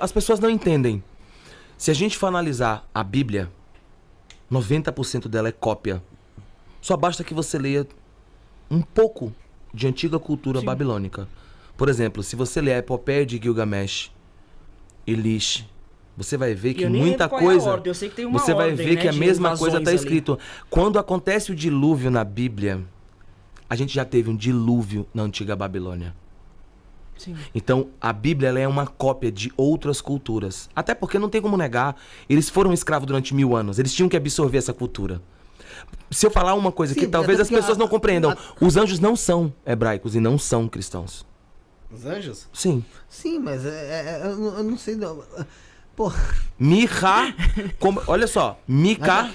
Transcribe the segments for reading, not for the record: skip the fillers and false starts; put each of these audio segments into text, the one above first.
As pessoas não entendem. Se a gente for analisar a Bíblia, 90% dela é cópia. Só basta que você leia um pouco de antiga cultura babilônica. Por exemplo, se você ler a Epopeia de Gilgamesh, Elish, você vai ver que muita coisa... Eu sei que tem uma você vai ordem, ver né, que a de mesma coisa está invasões escrito. Quando acontece o dilúvio na Bíblia, a gente já teve um dilúvio na antiga Babilônia. Sim. Então, a Bíblia ela é uma cópia de outras culturas. Até porque não tem como negar, eles foram escravos durante 1000 anos. Eles tinham que absorver essa cultura. Se eu falar uma coisa que talvez as pessoas não compreendam, os anjos não são hebraicos e não são cristãos. Os anjos? Sim. Sim, mas eu não sei não. Porra. Olha só, Mica.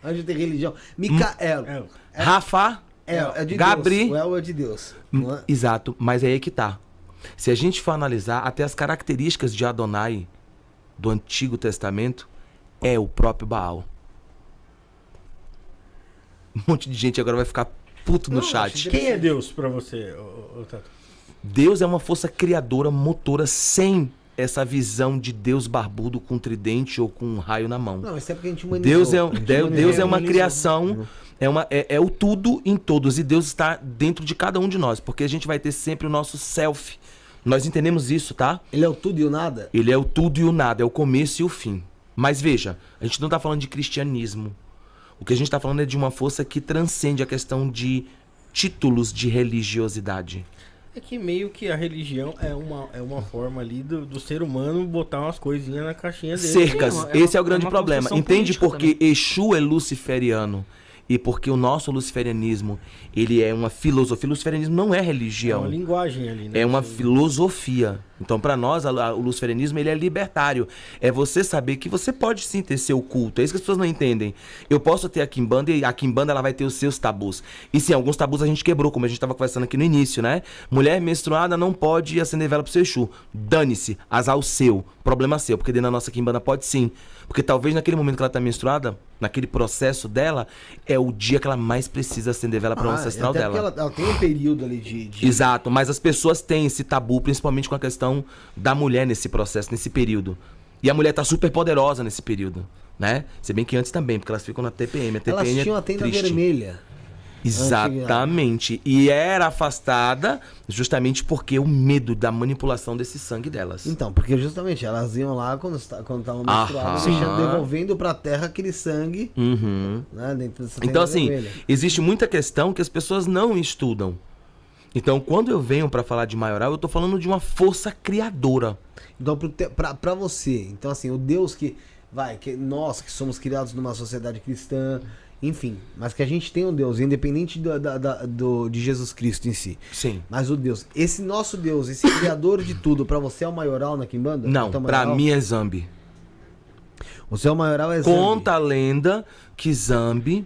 Anjo tem religião. Micael. Rafa. É de Gabriel. Deus. O El é de Deus. Exato, mas é aí que tá. Se a gente for analisar até as características de Adonai do Antigo Testamento, é o próprio Baal. Um monte de gente agora vai ficar puto no chat. Quem é Deus pra você, Tato? Deus é uma força criadora, motora, sem essa visão de Deus barbudo com tridente ou com um raio na mão. Não, isso é porque a gente humanizou. Deus é uma criação, é o tudo em todos. E Deus está dentro de cada um de nós, porque a gente vai ter sempre o nosso self. Nós entendemos isso, tá? Ele é o tudo e o nada? Ele é o tudo e o nada, é o começo e o fim. Mas veja, a gente não está falando de cristianismo. O que a gente está falando é de uma força que transcende a questão de títulos de religiosidade. É que meio que a religião é uma forma ali do ser humano botar umas coisinhas na caixinha dele. Cercas, esse é o grande problema. Entende por que Exu é luciferiano? E porque o nosso luciferianismo, ele é uma filosofia. O luciferianismo não é religião. É uma linguagem ali, né? É uma filosofia. Então, para nós, o luciferianismo, ele é libertário. É você saber que você pode sim ter seu culto. É isso que as pessoas não entendem. Eu posso ter a quimbanda e a quimbanda ela vai ter os seus tabus. E sim, alguns tabus a gente quebrou, como a gente estava conversando aqui no início, né? Mulher menstruada não pode acender vela pro seu Exu. Dane-se, azar o seu. Problema seu, porque dentro da nossa quimbanda pode sim. Porque talvez naquele momento que ela tá menstruada, naquele processo dela, é o dia que ela mais precisa acender vela para o ancestral até dela. Ela tem um período ali de... Exato, mas as pessoas têm esse tabu, principalmente com a questão da mulher nesse processo, nesse período. E a mulher tá super poderosa nesse período, né? Se bem que antes também, porque elas ficam na TPM. A TPM elas tinham a tenda vermelha. Exatamente. E era afastada justamente porque o medo da manipulação desse sangue delas. Então, porque justamente elas iam lá quando estavam menstruadas, devolvendo pra terra aquele sangue, né, dentro dessa tenda então, assim, vermelha. existe muita questão que as pessoas não estudam. Então, quando eu venho pra falar de maioral, eu tô falando de uma força criadora. Então, pra você, então assim, o Deus nós que somos criados numa sociedade cristã, enfim, mas que a gente tem um Deus, independente de Jesus Cristo em si. Sim. Mas o Deus, esse nosso Deus, esse criador de tudo, pra você é o maioral na Quimbanda? Não, pra mim é Zambi. O seu maioral é Zambi. Conta a lenda que Zambi,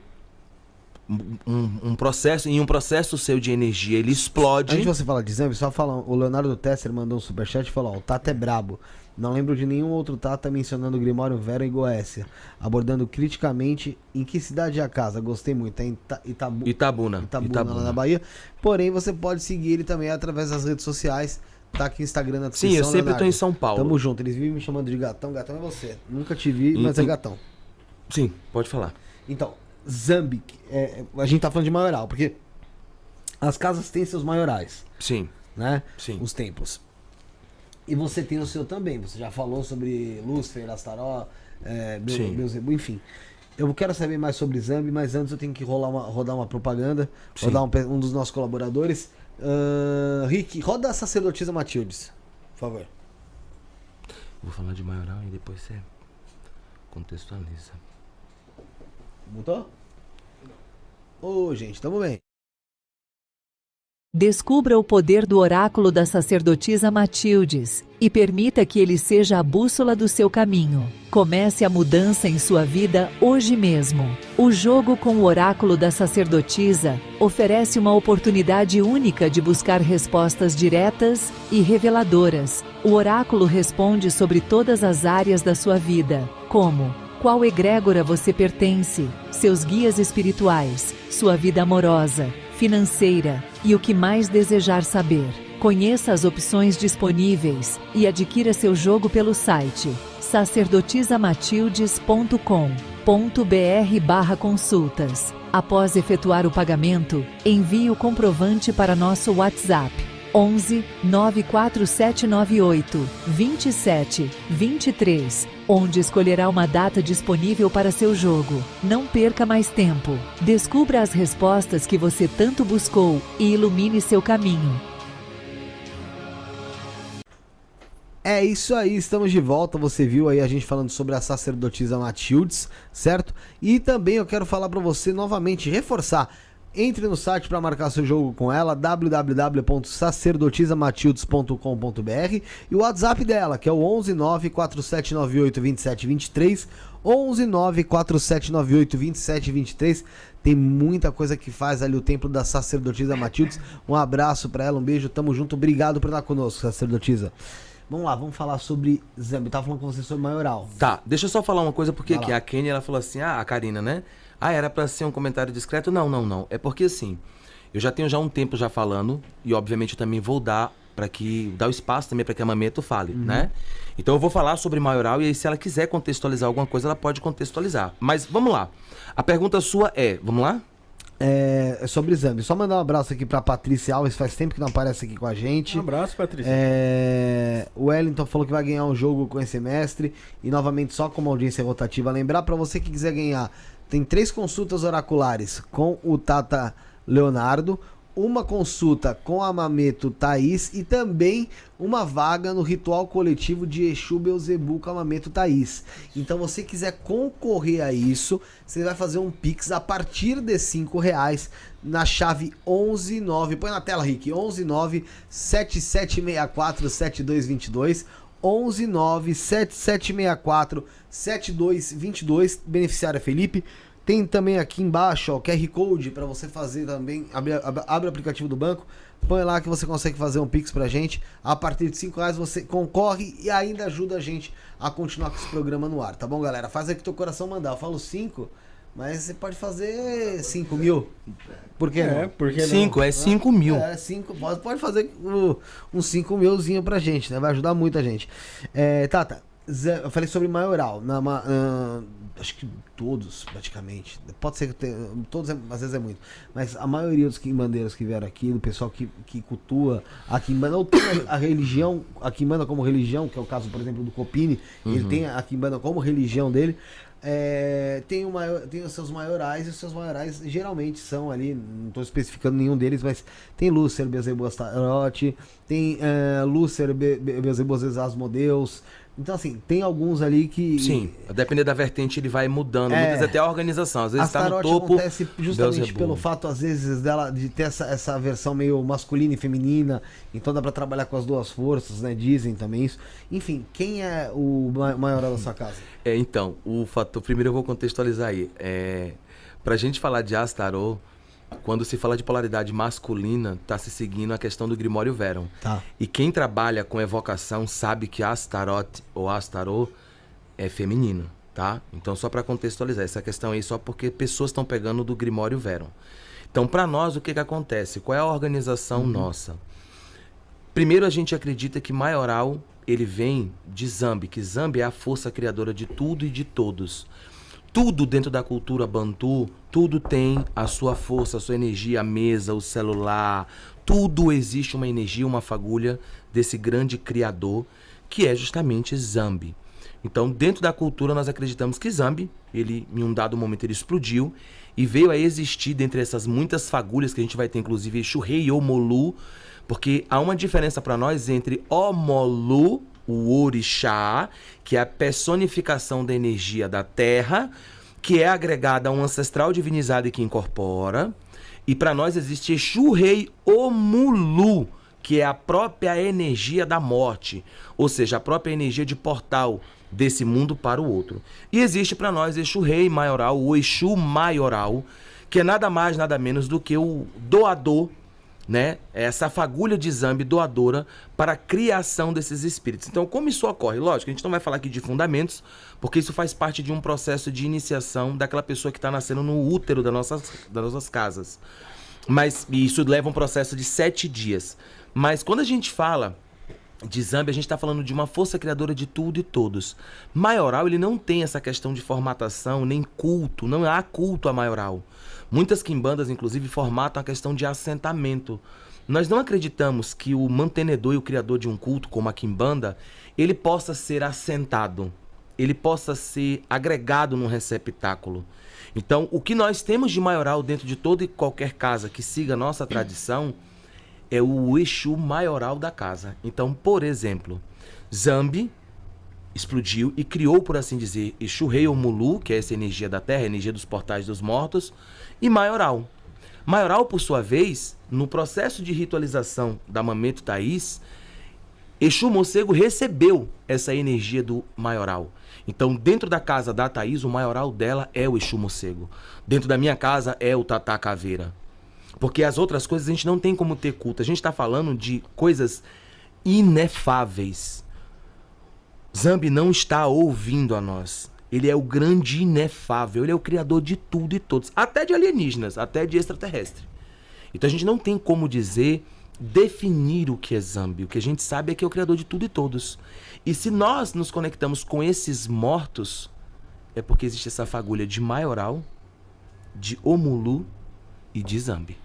um processo seu de energia, ele explode. Antes de você falar de Zambi, só falar, o Leonardo Tesser mandou um superchat e falou, ó, o Tata é brabo. Não lembro de nenhum outro Tata mencionando o Grimório Vera e Goécia, abordando criticamente em que cidade é a casa. Gostei muito, é em Itabuna, lá na Bahia. Porém, você pode seguir ele também através das redes sociais. Tá aqui no Instagram na descrição. Sim, eu sempre Leonardo. tô em São Paulo. Tamo junto, eles vivem me chamando de gatão. Gatão é você. Nunca te vi, mas é gatão. Sim, pode falar. Então, Zambi, a gente tá falando de maioral, porque as casas têm seus maiorais. Sim. Né? Sim. Os templos. E você tem o seu também. Você já falou sobre Lúcifer, Astaró, Beelzebub, enfim. Eu quero saber mais sobre Zambi, mas antes eu tenho que rodar uma propaganda. Sim. Rodar um dos nossos colaboradores. Rick, roda a sacerdotisa Matildes, por favor. Vou falar de maioral e depois você contextualiza. Mutou? Ô, gente, tamo bem. Descubra o poder do oráculo da sacerdotisa Matildes e permita que ele seja a bússola do seu caminho. Comece a mudança em sua vida hoje mesmo. O jogo com o oráculo da sacerdotisa oferece uma oportunidade única de buscar respostas diretas e reveladoras. O oráculo responde sobre todas as áreas da sua vida, como: qual egrégora você pertence, seus guias espirituais, sua vida amorosa, financeira e o que mais desejar saber. Conheça as opções disponíveis e adquira seu jogo pelo site sacerdotisamatildes.com.br/consultas. Após efetuar o pagamento, envie o comprovante para nosso WhatsApp 11 94798 27 23, onde escolherá uma data disponível para seu jogo. Não perca mais tempo. Descubra as respostas que você tanto buscou e ilumine seu caminho. É isso aí, estamos de volta. Você viu aí a gente falando sobre a sacerdotisa Matildes, certo? E também eu quero falar para você novamente, reforçar. Entre no site para marcar seu jogo com ela, www.sacerdotisamatildes.com.br, e o WhatsApp dela, que é o 11 94798 2723, 11 94798 2723. Tem muita coisa que faz ali o templo da sacerdotisa Matildes. Um abraço para ela, um beijo, tamo junto, obrigado por estar conosco, sacerdotisa. Vamos lá, vamos falar sobre Zambi. Eu tava falando com você sobre maioral. Tá, deixa eu só falar uma coisa, porque aqui a Kenny, ela falou assim, a Karina, né? Era pra ser um comentário discreto? Não. É porque assim, eu já tenho um tempo já falando, e obviamente eu também vou dar o espaço também para que a Mameto fale, né? Então eu vou falar sobre maioral, e aí se ela quiser contextualizar alguma coisa, ela pode contextualizar. Mas vamos lá. A pergunta sua vamos lá? É sobre Zambi. Só mandar um abraço aqui pra Patrícia Alves, faz tempo que não aparece aqui com a gente. Um abraço, Patrícia. O Wellington falou que vai ganhar um jogo com esse mestre. E novamente, só como audiência rotativa, lembrar pra você que quiser ganhar, tem 3 consultas oraculares com o Tata Leonardo, uma consulta com a Mameto Thaís e também uma vaga no ritual coletivo de Exu Beelzebu com a Mameto Thaís. Então, você quiser concorrer a isso, você vai fazer um Pix a partir de R$5 na chave 119. Põe na tela, Rick. 11977647222. 11977647222. Beneficiário é Felipe. Tem também aqui embaixo, ó, o QR Code para você fazer também. Abre o aplicativo do banco, põe lá que você consegue fazer um Pix pra gente. A partir de R$5 você concorre e ainda ajuda a gente a continuar com esse programa no ar, tá bom, galera? Faz aí que teu coração mandar. Eu falo 5, mas você pode fazer 5 mil. Por que não? Porque 5, é 5 mil. 5, pode fazer uns 5 milzinho pra gente, né? Vai ajudar muito a gente. Tata, eu falei sobre maioral. Acho que todos, praticamente. Pode ser que todos, às vezes é muito. Mas a maioria dos quimbandeiros que vieram aqui, do pessoal que cultua a quimbanda, ou tem a religião, a quimbanda como religião, que é o caso, por exemplo, do Copini, ele tem a quimbanda como religião dele. Tem os seus maiorais, e os seus maiorais geralmente são ali, não estou especificando nenhum deles, mas tem Lúcer, Beelzebu Astarote, tem Lúcer, Beelzebu Asmodeus. Então, assim, tem alguns ali que... Sim, a depender da vertente ele vai mudando, muitas vezes até a organização, às vezes está no topo. Acontece justamente pelo fato, às vezes, dela de ter essa versão meio masculina e feminina, então dá pra trabalhar com as duas forças, né? Dizem também isso. Enfim, quem é o maioral da sua casa? Então, o fator, primeiro eu vou contextualizar aí. Pra gente falar de Astarô, quando se fala de polaridade masculina, está se seguindo a questão do Grimório Verum. Tá. E quem trabalha com evocação sabe que Astaroth ou Astarô é feminino, tá? Então, só para contextualizar essa questão aí, só porque pessoas estão pegando do Grimório Verum. Então, para nós, o que acontece? Qual é a organização nossa? Primeiro, a gente acredita que maioral, ele vem de Zambi, que Zambi é a força criadora de tudo e de todos. Tudo dentro da cultura bantu, tudo tem a sua força, a sua energia, a mesa, o celular, tudo existe uma energia, uma fagulha desse grande criador, que é justamente Zambi. Então, dentro da cultura, nós acreditamos que Zambi, ele, em um dado momento, ele explodiu e veio a existir dentre essas muitas fagulhas que a gente vai ter, inclusive, Exu-Rei e Omolu, porque há uma diferença para nós entre Omolu, o orixá, que é a personificação da energia da terra, que é agregada a um ancestral divinizado e que incorpora. E para nós existe Exu-Rei Omulu, que é a própria energia da morte, ou seja, a própria energia de portal desse mundo para o outro. E existe para nós Exu-Rei maioral, o Exu maioral, que é nada mais, nada menos do que o doador, né? Essa fagulha de Zambi doadora para a criação desses espíritos. Então, como isso ocorre? Lógico, a gente não vai falar aqui de fundamentos, porque isso faz parte de um processo de iniciação daquela pessoa que está nascendo no útero das nossas casas. Mas isso leva um processo de 7 dias. Mas quando a gente fala de Zambi, a gente está falando de uma força criadora de tudo e todos. Maioral, ele não tem essa questão de formatação, nem culto. Não há culto a maioral. Muitas quimbandas, inclusive, formatam a questão de assentamento. Nós não acreditamos que o mantenedor e o criador de um culto, como a quimbanda, ele possa ser assentado. Ele possa ser agregado num receptáculo. Então, o que nós temos de maioral dentro de toda e qualquer casa que siga a nossa tradição é o Exu maioral da casa. Então, por exemplo, Zambi explodiu e criou, por assim dizer, Exu Rei ou Mulu, que é essa energia da terra, a energia dos portais dos mortos, e maioral. Maioral, por sua vez, no processo de ritualização da Mameto Thaís, Exu Morcego recebeu essa energia do maioral. Então, dentro da casa da Thaís, o maioral dela é o Exu Morcego. Dentro da minha casa é o Tatá Caveira. Porque as outras coisas a gente não tem como ter culto. A gente está falando de coisas inefáveis. Zambi não está ouvindo a nós. Ele é o grande inefável. Ele é o criador de tudo e todos. Até de alienígenas, até de extraterrestre. Então a gente não tem como dizer, definir o que é Zambi. O que a gente sabe é que é o criador de tudo e todos. E se nós nos conectamos com esses mortos, é porque existe essa fagulha de maioral, de Omulu e de Zambi.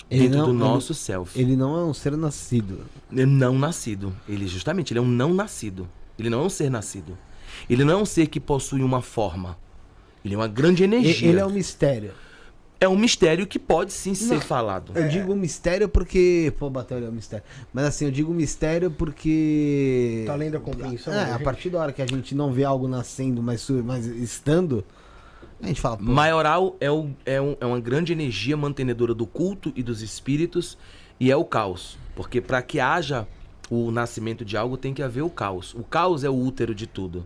Dentro do nosso self. Ele não é um ser nascido. Ele não nascido. Ele justamente, ele é um não nascido. Ele não é um ser nascido. Ele não é um ser que possui uma forma. Ele é uma grande energia. Ele é um mistério. É um mistério que pode sim ser falado. Eu digo mistério porque... Pô, bateu ali, é um mistério. Mas assim, eu digo mistério porque... Tá além da compreensão. A partir da hora que a gente não vê algo nascendo, mas estando... A gente fala... Pô, Maioral é uma grande energia mantenedora do culto e dos espíritos, e é o caos. Porque para que haja o nascimento de algo, tem que haver o caos. O caos é o útero de tudo.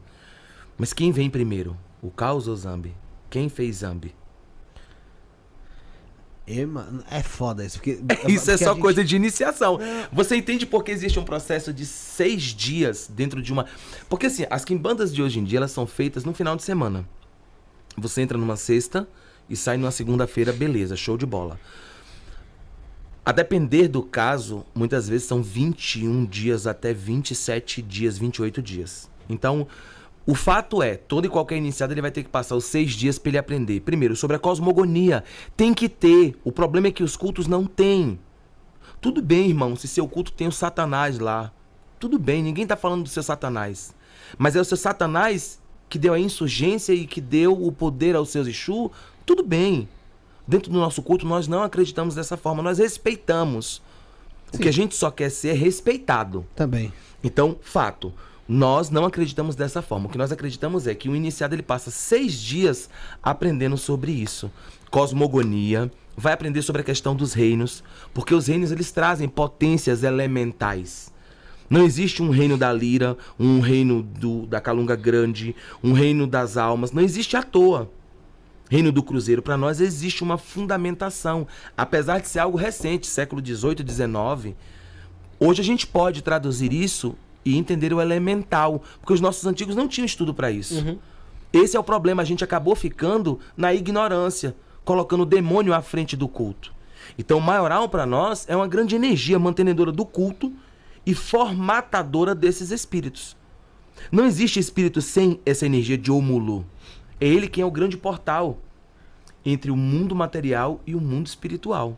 Mas quem vem primeiro? O caos ou Zambi? Quem fez Zambi? É foda isso. Porque, isso é só coisa de iniciação. Você entende por que existe um processo de 6 dias dentro de uma... Porque assim, as quimbandas de hoje em dia, elas são feitas no final de semana. Você entra numa sexta e sai numa segunda-feira, beleza, show de bola. A depender do caso, muitas vezes são 21 dias até 27 dias, 28 dias. Então, o fato é, todo e qualquer iniciado ele vai ter que passar os 6 dias para ele aprender. Primeiro, sobre a cosmogonia. Tem que ter. O problema é que os cultos não têm. Tudo bem, irmão, se seu culto tem o Satanás lá. Tudo bem, ninguém tá falando do seu Satanás. Mas é o seu Satanás que deu a insurgência e que deu o poder aos seus Exu. Tudo bem. Dentro do nosso culto, nós não acreditamos dessa forma. Nós respeitamos. Sim. O que a gente só quer ser respeitado. Também. Então, fato. Nós não acreditamos dessa forma. O que nós acreditamos é que o iniciado ele passa 6 dias aprendendo sobre isso. Cosmogonia, vai aprender sobre a questão dos reinos, porque os reinos eles trazem potências elementais. Não existe um reino da lira, um reino da calunga grande, um reino das almas. Não existe à toa. Reino do Cruzeiro, para nós existe uma fundamentação. Apesar de ser algo recente, século XVIII, XIX, hoje a gente pode traduzir isso e entender o elemental, porque os nossos antigos não tinham estudo para isso. Uhum. Esse é o problema, a gente acabou ficando na ignorância, colocando o demônio à frente do culto. Então o maioral para nós é uma grande energia mantenedora do culto e formatadora desses espíritos. Não existe espírito sem essa energia de Omulu. É ele quem é o grande portal entre o mundo material e o mundo espiritual.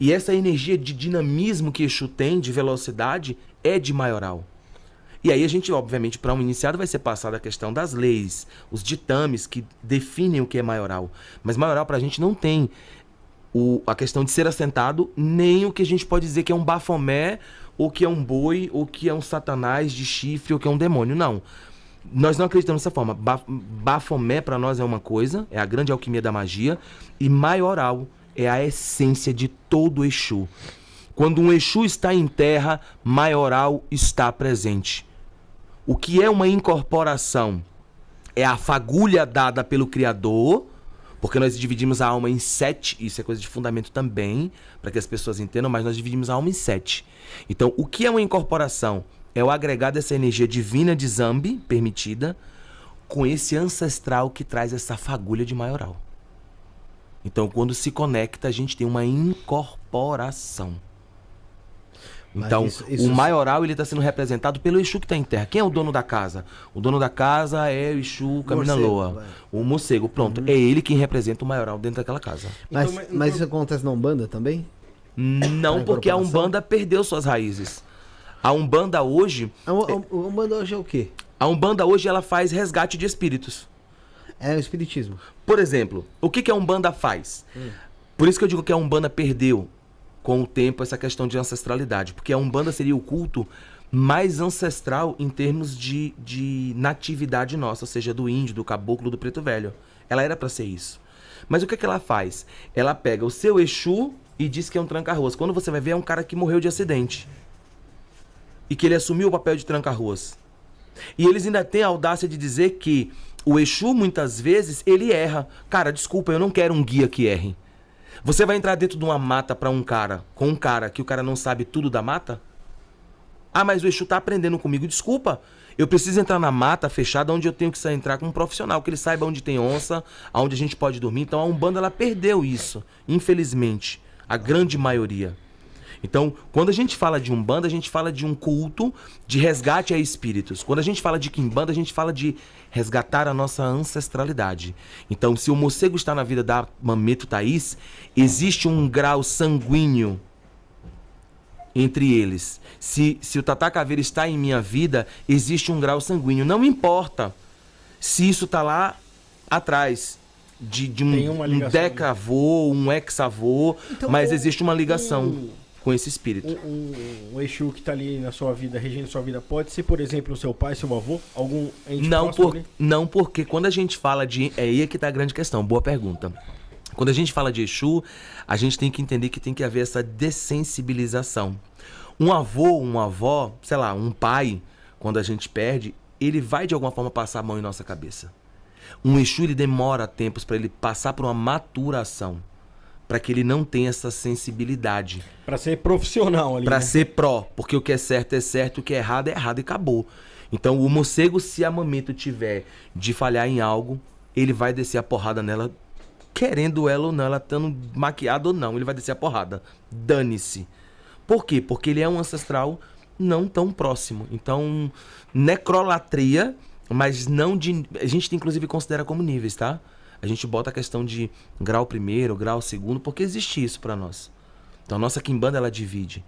E essa energia de dinamismo que Exu tem, de velocidade, é de maioral. E aí a gente, obviamente, para um iniciado vai ser passada a questão das leis, os ditames que definem o que é maioral. Mas maioral para a gente não tem a questão de ser assentado, nem o que a gente pode dizer que é um bafomé, ou que é um boi, ou que é um satanás de chifre, ou que é um demônio. Não. Nós não acreditamos dessa forma. Bafomé para nós é uma coisa, é a grande alquimia da magia, e maioral é a essência de todo Exu. Quando um Exu está em terra, maioral está presente. O que é uma incorporação? É a fagulha dada pelo Criador, porque nós dividimos a alma em 7, isso é coisa de fundamento também, para que as pessoas entendam, mas nós dividimos a alma em 7. Então, o que é uma incorporação? É o agregado dessa energia divina de Zambi, permitida, com esse ancestral que traz essa fagulha de maioral. Então, quando se conecta, a gente tem uma incorporação. Mas Então, isso- o maioral, ele está sendo representado pelo Exu que está em terra. Quem é o dono da casa? O dono da casa é o Exu Caminã-Loa. vai. O morcego, pronto. É ele quem representa o maioral dentro daquela casa. Mas, Então, mas isso acontece na Umbanda também? Não, porque a incorporação? Umbanda perdeu suas raízes. A Umbanda hoje, A Umbanda hoje é o quê? ela faz resgate de espíritos. É o espiritismo. Por exemplo, o que a Umbanda faz? Por isso que eu digo que a Umbanda perdeu com o tempo essa questão de ancestralidade. Porque a Umbanda seria o culto mais ancestral em termos de natividade nossa, ou seja, do índio, do caboclo, do preto velho. Ela era para ser isso. Mas o que ela faz? Ela pega o seu Exu e diz que é um tranca-ruas. Quando você vai ver, é um cara que morreu de acidente. E que ele assumiu o papel de tranca-ruas. E eles ainda têm a audácia de dizer que o Exu, muitas vezes, ele erra. Cara, desculpa, eu não quero um guia que erre. Você vai entrar dentro de uma mata com um cara que o cara não sabe tudo da mata? Ah, mas o Exu tá aprendendo comigo. Desculpa, eu preciso entrar na mata fechada onde eu tenho que entrar com um profissional, que ele saiba onde tem onça, onde a gente pode dormir. Então a Umbanda, ela perdeu isso, infelizmente, a grande maioria. Então, quando a gente fala de Umbanda, a gente fala de um culto de resgate a espíritos. Quando a gente fala de Quimbanda, a gente fala de resgatar a nossa ancestralidade. Então, se o morcego está na vida da Mameto Thaís, existe um grau sanguíneo entre eles. Se o Tata Caveira está em minha vida, existe um grau sanguíneo. Não importa se isso está lá atrás de Tem uma um ligação, decavô, um ex-avô, Então, mas existe uma ligação com esse espírito. Um Exu que tá ali na sua vida, regendo sua vida, pode ser, por exemplo, o seu pai, seu avô? Algum ente próximo ali? Não, porque quando a gente fala de... É aí que tá a grande questão. Boa pergunta. Quando a gente fala de Exu, a gente tem que entender que tem que haver essa dessensibilização. Um avô, uma avó, sei lá, um pai, quando a gente perde, ele vai de alguma forma passar a mão em nossa cabeça. Um Exu, ele demora tempos para ele passar por uma maturação, para que ele não tenha essa sensibilidade. Pra ser profissional ali, Pra né? ser pró, porque o que é certo, o que é errado e acabou. Então o morcego, se a Mameto tiver de falhar em algo, ele vai descer a porrada nela, querendo ela ou não, ela estando maquiada ou não, ele vai descer a porrada. Dane-se. Por quê? Porque ele é um ancestral não tão próximo. Então, necrolatria, mas não de... A gente inclusive considera como níveis, tá? A gente bota a questão de grau primeiro, grau segundo, porque existe isso pra nós. Então a nossa Quimbanda, ela divide.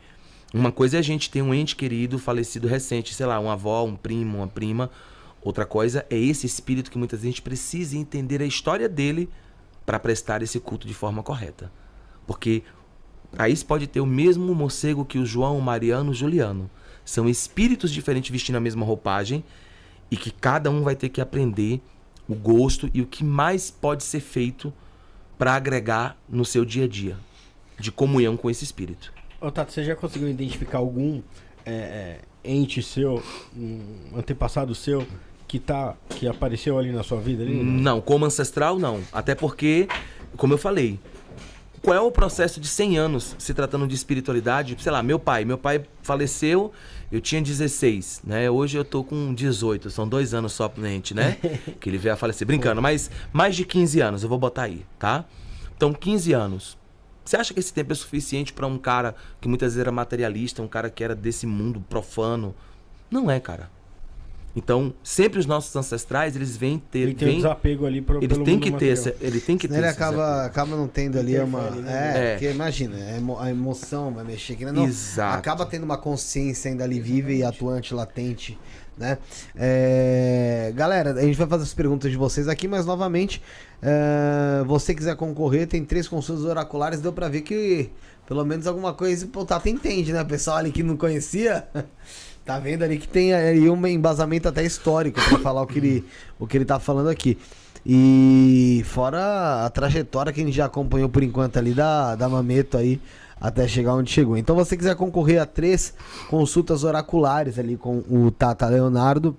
Uma coisa é a gente ter um ente querido, falecido recente, sei lá, uma avó, um primo, uma prima. Outra coisa é esse espírito que muitas vezes a gente precisa entender a história dele para prestar esse culto de forma correta. Porque aí pode ter o mesmo morcego que o João, o Mariano, o Juliano. São espíritos diferentes vestindo a mesma roupagem e que cada um vai ter que aprender o gosto e o que mais pode ser feito para agregar no seu dia a dia de comunhão com esse espírito. Ô, Tato, você já conseguiu identificar algum ente seu, um antepassado seu, que apareceu ali na sua vida? Ali? Não, como ancestral, não. Até porque, como eu falei, qual é o processo de 100 anos se tratando de espiritualidade? Sei lá, meu pai faleceu, eu tinha 16, né? Hoje eu tô com 18, são 2 anos só pro ente, né? Que ele veio a falecer. Brincando, mas mais de 15 anos, eu vou botar aí, tá? Então, 15 anos. Você acha que esse tempo é suficiente pra um cara que muitas vezes era materialista, um cara que era desse mundo profano? Não é, cara. Então, sempre os nossos ancestrais, eles vêm ter... Ele tem um desapego ali Ele pelo tem mundo que ter material. esse... Ele tem que ter Ele esse desapego. acaba não tendo ali uma. Interfere, né? Porque imagina, a emoção vai mexer aqui, né? Não, Exato. acaba tendo uma consciência ainda ali viva e atuante, latente, né? Galera, a gente vai fazer as perguntas de vocês aqui, mas novamente, você quiser concorrer, tem 3 consultas oraculares, deu pra ver que pelo menos alguma coisa o Tata entende, né? O pessoal ali que não conhecia. Tá vendo ali que tem aí um embasamento até histórico pra falar o que ele tá falando aqui. E fora a trajetória que a gente já acompanhou por enquanto ali da Mameto aí até chegar onde chegou. Então, se você quiser concorrer a 3 consultas oraculares ali com o Tata Leonardo,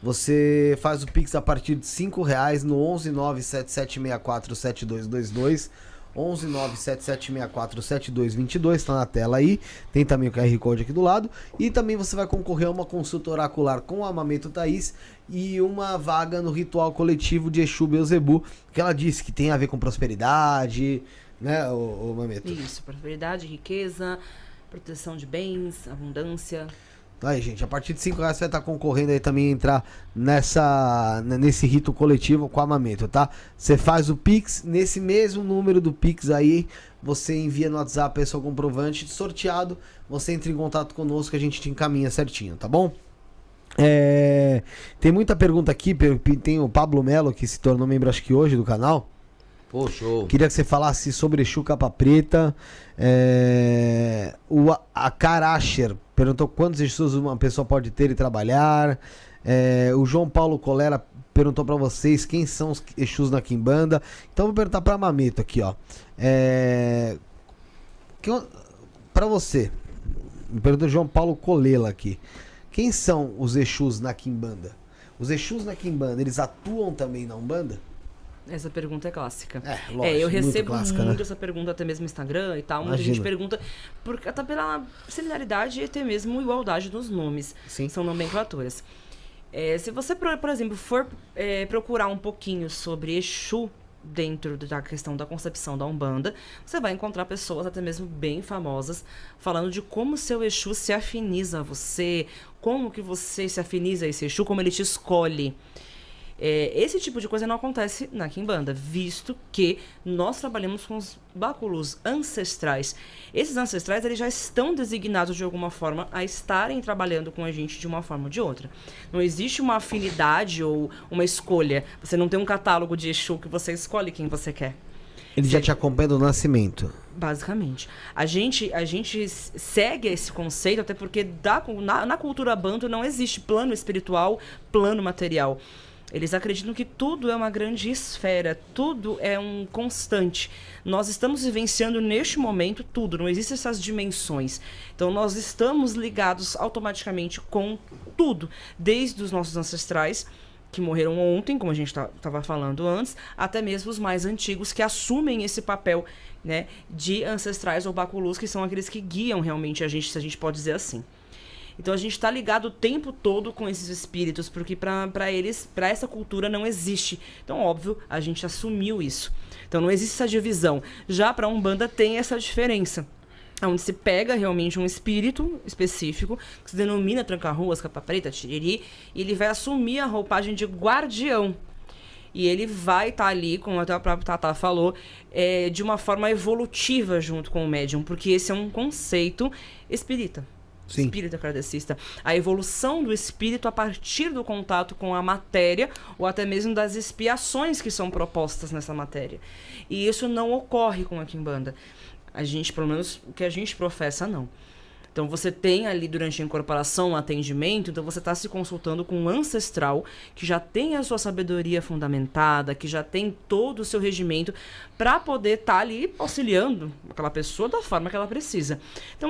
você faz o Pix a partir de R$5 no 11977647222 11977647222, tá na tela aí. Tem também o QR Code aqui do lado. E também você vai concorrer a uma consulta oracular com a Mameto Thaís e uma vaga no ritual coletivo de Exu Beelzebub, que ela disse que tem a ver com prosperidade, né, o Mameto? Isso, prosperidade, riqueza, proteção de bens, abundância. Aí, gente, a partir de R$5 você vai estar concorrendo aí também a entrar nesse rito coletivo com a Mameto, tá? Você faz o Pix, nesse mesmo número do Pix aí, você envia no WhatsApp esse seu comprovante sorteado, você entra em contato conosco que a gente te encaminha certinho, tá bom? Tem muita pergunta aqui, tem o Pablo Melo, que se tornou membro acho que hoje do canal. Pô, show. Queria que você falasse sobre Exu Capa Preta. O Akarasher perguntou quantos Exus uma pessoa pode ter e trabalhar. O João Paulo Colera perguntou pra vocês quem são os Exus na Quimbanda. Então vou perguntar pra Mameto aqui, ó. Pra você, me perguntou o João Paulo Colela aqui. Quem são os Exus na Quimbanda? Os Exus na Quimbanda, eles atuam também na Umbanda? Essa pergunta é clássica. Lógico, eu recebo clássica, muito né? essa pergunta até mesmo no Instagram e tal. Muita Imagino. gente pergunta, até pela similaridade e até mesmo igualdade dos nomes. Sim. São nomenclaturas. Se você, por exemplo, for procurar um pouquinho sobre Exu dentro da questão da concepção da Umbanda, você vai encontrar pessoas até mesmo bem famosas falando de como seu Exu se afiniza a você, como que você se afiniza a esse Exu, como ele te escolhe. Esse tipo de coisa não acontece na Quimbanda, visto que nós trabalhamos com os báculos ancestrais. Esses ancestrais eles já estão designados de alguma forma a estarem trabalhando com a gente de uma forma ou de outra. Não existe uma afinidade ou uma escolha. Você não tem um catálogo de Exu que você escolhe quem você quer. Ele já te acompanha do nascimento. Basicamente. A gente segue esse conceito, até porque na cultura banto não existe plano espiritual, plano material. Eles acreditam que tudo é uma grande esfera, tudo é um constante. Nós estamos vivenciando neste momento tudo, não existem essas dimensões. Então nós estamos ligados automaticamente com tudo, desde os nossos ancestrais, que morreram ontem, como a gente estava falando antes, até mesmo os mais antigos que assumem esse papel, né, de ancestrais ou baculus, que são aqueles que guiam realmente a gente, se a gente pode dizer assim. Então a gente está ligado o tempo todo com esses espíritos, porque para eles, para essa cultura não existe. Então, óbvio, a gente assumiu isso. Então não existe essa divisão. Já para a Umbanda tem essa diferença, onde se pega realmente um espírito específico, que se denomina tranca-ruas, capa preta, tiriri, e ele vai assumir a roupagem de guardião. E ele vai estar ali, como até o próprio Tatá falou, de uma forma evolutiva junto com o médium, porque esse é um conceito espírita. Sim. Espírito kardecista. A evolução do espírito a partir do contato com a matéria ou até mesmo das expiações que são propostas nessa matéria. E isso não ocorre com a Quimbanda. A gente, pelo menos o que a gente professa, não. Então você tem ali durante a incorporação um atendimento, então você está se consultando com um ancestral que já tem a sua sabedoria fundamentada, que já tem todo o seu regimento para poder estar ali auxiliando aquela pessoa da forma que ela precisa. Então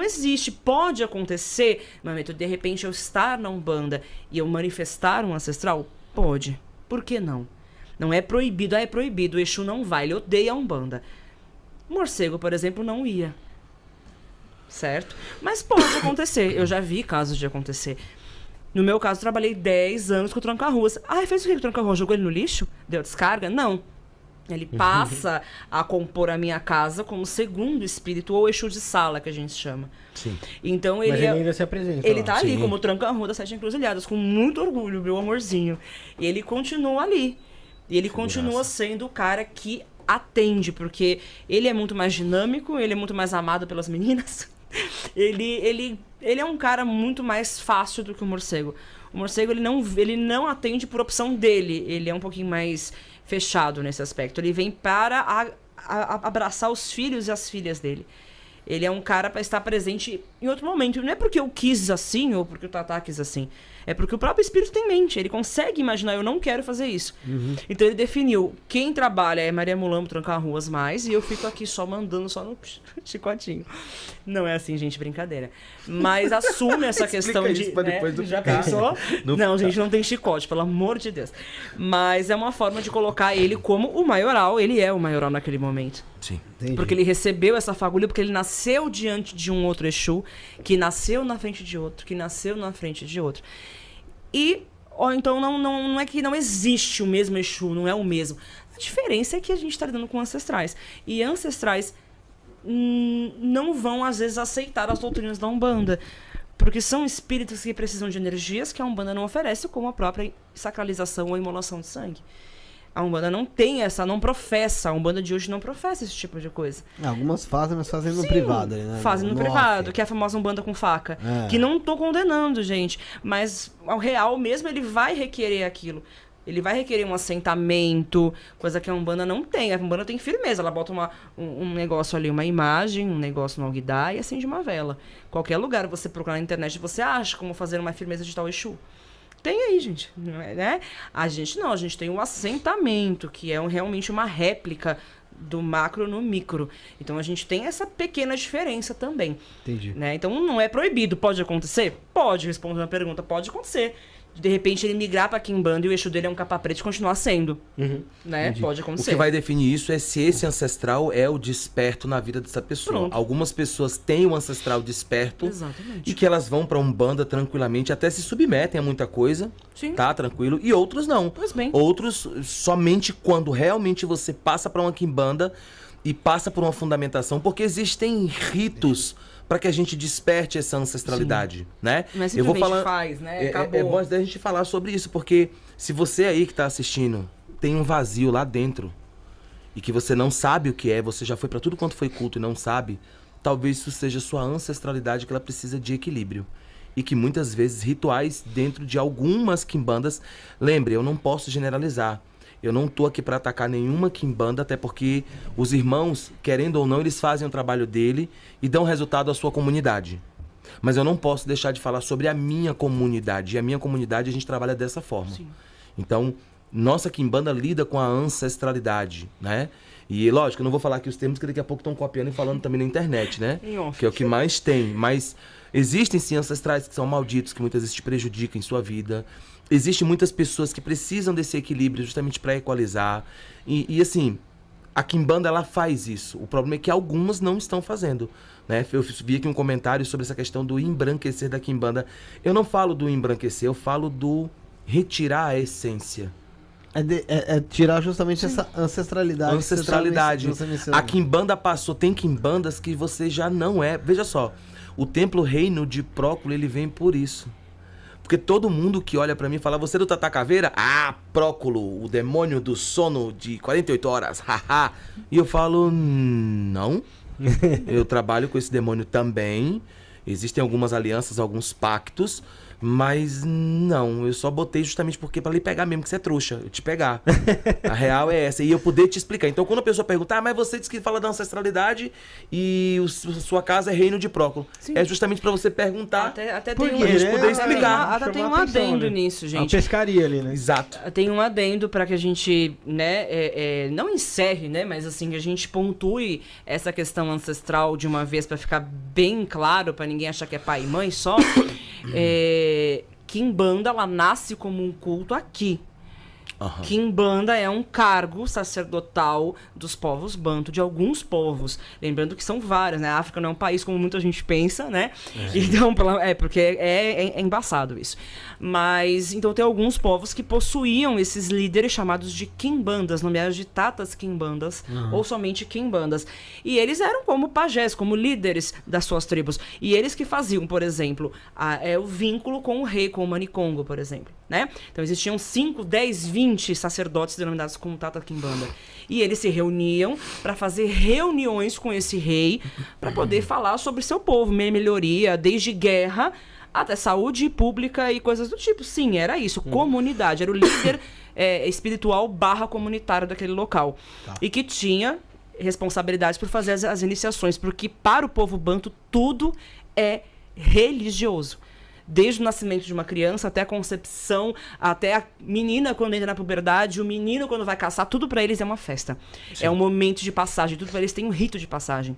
pode acontecer, Mameto, de repente eu estar na Umbanda e eu manifestar um ancestral? Pode. Por que não? Não é proibido, é proibido, o Exu não vai, ele odeia a Umbanda. O morcego, por exemplo, não ia. Certo? Mas pode acontecer. Eu já vi casos de acontecer. No meu caso, trabalhei 10 anos com o tranca-ruas. Fez o que com o tranca-ruas? Jogou ele no lixo? Deu descarga? Não. Ele passa a compor a minha casa como segundo espírito, ou Exu de sala, que a gente chama. Sim. Então Mas ele ainda se apresenta. Ele tá ali Sim. como tranca-ruas das 7 encruzilhadas, com muito orgulho, meu amorzinho. E ele continua ali. E ele continua sendo o cara que atende, porque ele é muito mais dinâmico, ele é muito mais amado pelas meninas. Ele é um cara muito mais fácil do que o morcego. O morcego ele não atende por opção dele. Ele é um pouquinho mais fechado nesse aspecto. Ele vem para abraçar os filhos e as filhas dele. Ele é um cara para estar presente em outro momento. Não é porque eu quis assim ou porque o Tatá quis assim. É porque o próprio espírito tem mente. Ele consegue imaginar, eu não quero fazer isso. Então ele definiu, quem trabalha é Maria Mulambo tranca-ruas mais, e eu fico aqui só mandando só no chicotinho. Não é assim, gente, brincadeira. Mas assume essa questão Explica isso pra né? depois do Já ficar. pensou? Não Não, ficar. gente, não tem chicote, pelo amor de Deus. Mas é uma forma de colocar ele como o maioral. Ele é o maioral naquele momento. Sim. Entendi. Porque ele recebeu essa fagulha, porque ele nasceu diante de um outro Exu, que nasceu na frente de outro, que nasceu na frente de outro. E, ou então, não é que não existe o mesmo Exu, não é o mesmo. A diferença é que a gente está lidando com ancestrais. E ancestrais não vão, às vezes, aceitar as doutrinas da Umbanda. Porque são espíritos que precisam de energias que a Umbanda não oferece, como a própria sacralização ou imolação de sangue. A Umbanda não tem essa, não professa. A Umbanda de hoje não professa esse tipo de coisa. Algumas fazem, mas fazem no Sim, privado. Né? Fazem no privado, off. que é a famosa Umbanda com faca. É. Que não tô condenando, gente. Mas ao real mesmo, ele vai requerer aquilo. Ele vai requerer um assentamento, coisa que a Umbanda não tem. A Umbanda tem firmeza. Ela bota um negócio ali, uma imagem, um negócio no alguidar e acende uma vela. Qualquer lugar você procurar na internet, você acha como fazer uma firmeza de tal Exu. Tem aí, gente. Não é, né? A gente não. A gente tem um assentamento, que é realmente uma réplica do macro no micro. Então a gente tem essa pequena diferença também. Entendi. Né? Então não é proibido. Pode acontecer? Pode. Respondendo a pergunta, pode acontecer. De repente ele migrar pra Quimbanda e o Exu dele é um capa preta e continuar sendo. Né? Entendi. Pode O acontecer. que vai definir isso é se esse ancestral é o desperto na vida dessa pessoa. Pronto. Algumas pessoas têm o ancestral desperto Exatamente. e que elas vão pra Umbanda tranquilamente, até se submetem a muita coisa, Sim. tá? Tranquilo. E outros não. Pois bem. Outros, somente quando realmente você passa pra uma Quimbanda e passa por uma fundamentação, porque existem ritos para que a gente desperte essa ancestralidade, né? Não é Eu vou simplesmente falar, faz, né? é Acabou. bom a gente falar sobre isso, porque se você aí que tá assistindo tem um vazio lá dentro e que você não sabe o que é, você já foi para tudo quanto foi culto e não sabe, talvez isso seja sua ancestralidade, que ela precisa de equilíbrio. E que muitas vezes rituais dentro de algumas quimbandas, lembre, eu não posso generalizar. Eu não tô aqui para atacar nenhuma quimbanda, até porque os irmãos, querendo ou não, eles fazem o trabalho dele e dão resultado à sua comunidade. Mas eu não posso deixar de falar sobre a minha comunidade. E a minha comunidade a gente trabalha dessa forma. Sim. Então, nossa quimbanda lida com a ancestralidade, né? E lógico, eu não vou falar aqui os termos que daqui a pouco estão copiando e falando também na internet, né? Em off. Que é o que mais tem. Mas existem sim ancestrais que são malditos, que muitas vezes te prejudicam em sua vida. Existem muitas pessoas que precisam desse equilíbrio justamente para equalizar. E assim, a quimbanda ela faz isso. O problema é que algumas não estão fazendo, né? Eu vi aqui um comentário sobre essa questão do embranquecer da quimbanda. Eu não falo do embranquecer, eu falo do retirar a essência. É tirar justamente essa ancestralidade. Ancestralidade. Que você menciona. A quimbanda passou, tem quimbandas que você já não é. Veja só, o templo reino de Próculo, ele vem por isso. Porque todo mundo que olha pra mim fala, você é do Tata Caveira? Ah, Próculo, o demônio do sono de 48 horas, haha. E eu falo, não. Eu trabalho com esse demônio também. Existem algumas alianças, alguns pactos. Mas não, eu só botei justamente porque pra lhe pegar mesmo, que você é trouxa, eu te pegar. A real é essa, e eu poder te explicar. Então quando a pessoa pergunta, mas você disse que fala da ancestralidade e sua casa é reino de Próculo. Sim. É justamente pra você perguntar, Até Por tem quê, um, né? poder explicar. Até tem um Chamar atenção, adendo né? nisso, A gente. pescaria ali, né? Exato. Tem um adendo para que a gente, né, não encerre, né, mas assim, que a gente pontue essa questão ancestral de uma vez para ficar bem claro, para ninguém achar que é pai e mãe só. Quimbanda, ela nasce como um culto aqui. Uhum. Quimbanda é um cargo sacerdotal dos povos banto, de alguns povos. Lembrando que são vários, né? A África não é um país como muita gente pensa, né? Então, porque é embaçado isso. Mas, então tem alguns povos que possuíam esses líderes chamados de quimbandas, nomeados de tatas quimbandas, ou somente quimbandas. E eles eram como pajés, como líderes das suas tribos. E eles que faziam, por exemplo, o vínculo com o rei, com o manicongo, por exemplo, né? Então existiam 5, 10, 20 sacerdotes denominados como Tata Quimbanda. E eles se reuniam para fazer reuniões com esse rei para poder falar sobre seu povo, melhoria, desde guerra até saúde pública e coisas do tipo. Sim, era isso. Comunidade. Era o líder espiritual / comunitário daquele local. Tá. E que tinha responsabilidades por fazer as iniciações. Porque para o povo banto tudo é religioso. Desde o nascimento de uma criança até a concepção, até a menina quando entra na puberdade, o menino quando vai caçar, tudo pra eles é uma festa. Sim. É um momento de passagem, tudo pra eles tem um rito de passagem.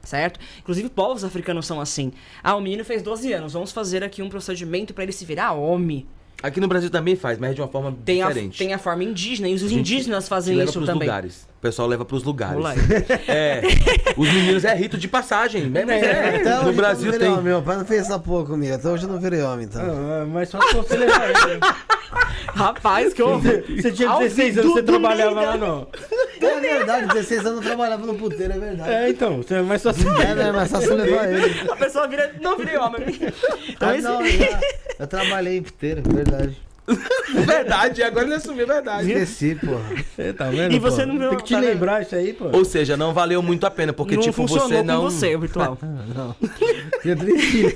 Certo? Inclusive povos africanos são assim. O menino fez 12 anos, vamos fazer aqui um procedimento pra ele se virar homem. Aqui no Brasil também faz, mas é de uma forma diferente. Tem a forma indígena, e os A gente indígenas fazem leva isso pros também. lugares. O pessoal leva pros lugares. Moleque. É. Os meninos é rito de passagem. Mas Até hoje no eu Brasil não virei tem. homem, meu pai não fez essa porra comigo. Até hoje eu não virei homem, então. Mas só se você levar ele. Rapaz, que horror. Você tinha 16 anos, você trabalhava lá no... É verdade, 16 anos eu trabalhava no puteiro, é verdade. É, então, mas só se... É mais fácil levar ele. A pessoa vira, não virei homem. Então, Ah, esse- não, eu trabalhei em puteiro, é verdade. Verdade, agora ele assumiu a verdade. Esqueci, porra. Você tá vendo, E você pô? não viu- Tem que te tá vendo? lembrar isso aí, pô. Ou seja, não valeu muito a pena, porque não tipo, funcionou você não. com você, o ritual. Não. Tinha 30 quilos.